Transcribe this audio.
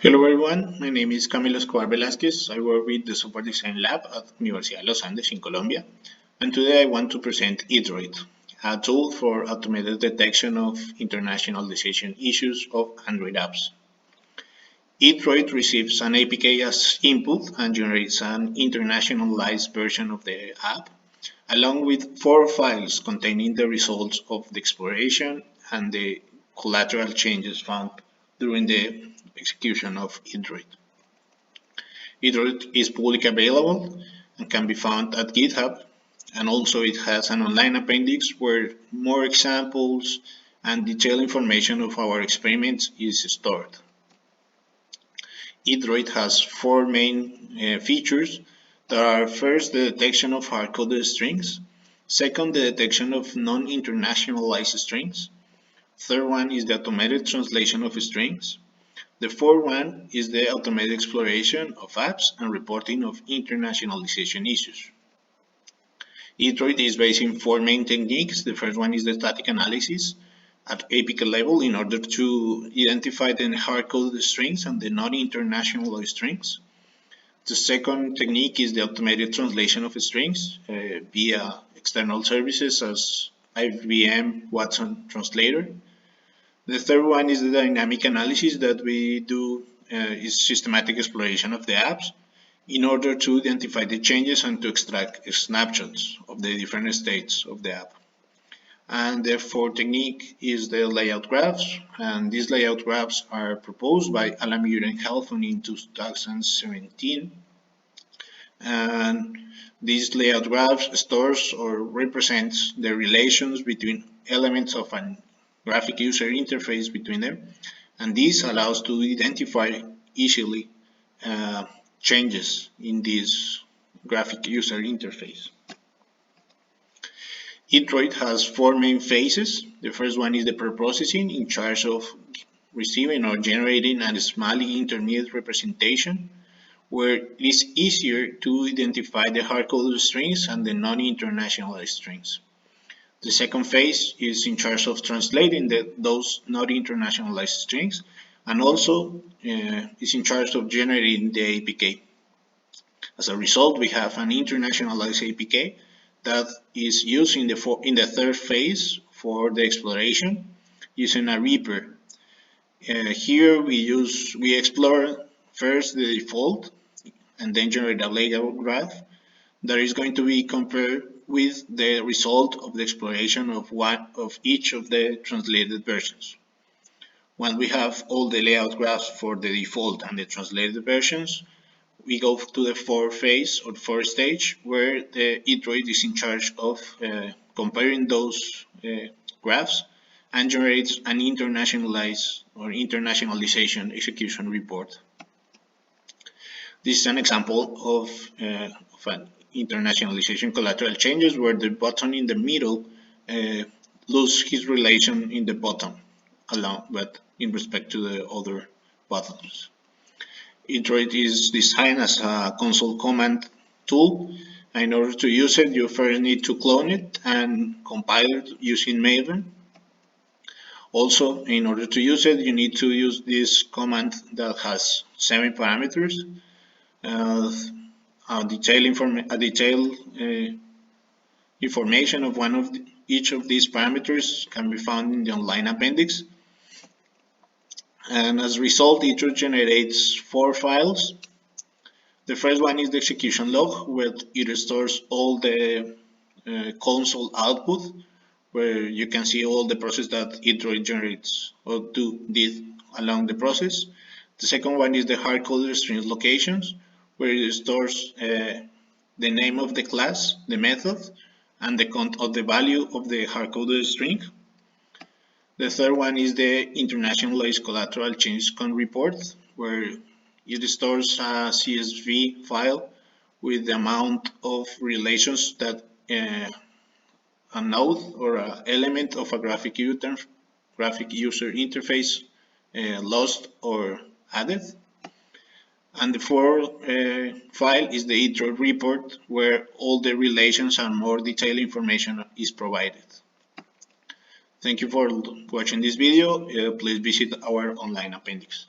Hello everyone, my name is Camilo Escobar Velázquez. I work with the Software Design Lab at Universidad de Los Andes in Colombia, and today I want to present ITDroid, a tool for automated detection of internationalization issues of Android apps. ITDroid receives an APK as input and generates an internationalized version of the app, along with 4 files containing the results of the exploration and the collateral changes found during the execution of ITDroid. ITDroid is publicly available and can be found at GitHub, and also it has an online appendix where more examples and detailed information of our experiments is stored. ITDroid has 4 main features that are: first, the detection of hard-coded strings; second, the detection of non-internationalized strings; third one is the automated translation of strings; the fourth one is the automated exploration of apps and reporting of internationalization issues. ITDroid is based in 4 main techniques. The first one is the static analysis at APK level in order to identify the hard-coded strings and the non-international strings. The second technique is the automated translation of strings via external services as IBM Watson Translator. The third one is the dynamic analysis that we do is systematic exploration of the apps in order to identify the changes and to extract snapshots of the different states of the app. And the fourth technique is the layout graphs, and these layout graphs are proposed by Alamir and Halfon in 2017. And these layout graphs stores or represents the relations between elements of a graphic user interface between them, and this allows to identify easily changes in this graphic user interface. ITDroid has 4 main phases. The first one is the preprocessing, in charge of receiving or generating a smally intermediate representation, where it is easier to identify the hard-coded strings and the non-internationalized strings. The second phase is in charge of translating those non-internationalized strings, and also is in charge of generating the APK. As a result, we have an internationalized APK that is used in the third phase for the exploration using a Reaper. Here we explore first the default and then generate a layout graph that is going to be compared with the result of the exploration of one of each of the translated versions. Once we have all the layout graphs for the default and the translated versions, we go to the fourth phase or fourth stage, where the ITDroid is in charge of comparing those graphs and generates an internationalized or internationalization execution report. This is an example of an internationalization collateral changes where the button in the middle loses his relation in the bottom along, but in respect to the other buttons. ITDroid is designed as a console command tool. In order to use it, you first need to clone it and compile it using Maven. Also, in order to use it, you need to use this command that has 7 parameters. A detailed information of each of these parameters can be found in the online appendix. And as a result, ITDroid generates 4 files. The first one is the execution log, where it stores all the console output, where you can see all the process that ITDroid generates or did along the process. The second one is the hard-coded strings locations, where it stores the name of the class, the method, and the value of the hard-coded string. The third one is the internationalized collateral change con report, where it stores a CSV file with the amount of relations that a node or an element of a graphic user interface lost or added. And the fourth file is the ITDroid report, where all the relations and more detailed information is provided. Thank you for watching this video. Please visit our online appendix.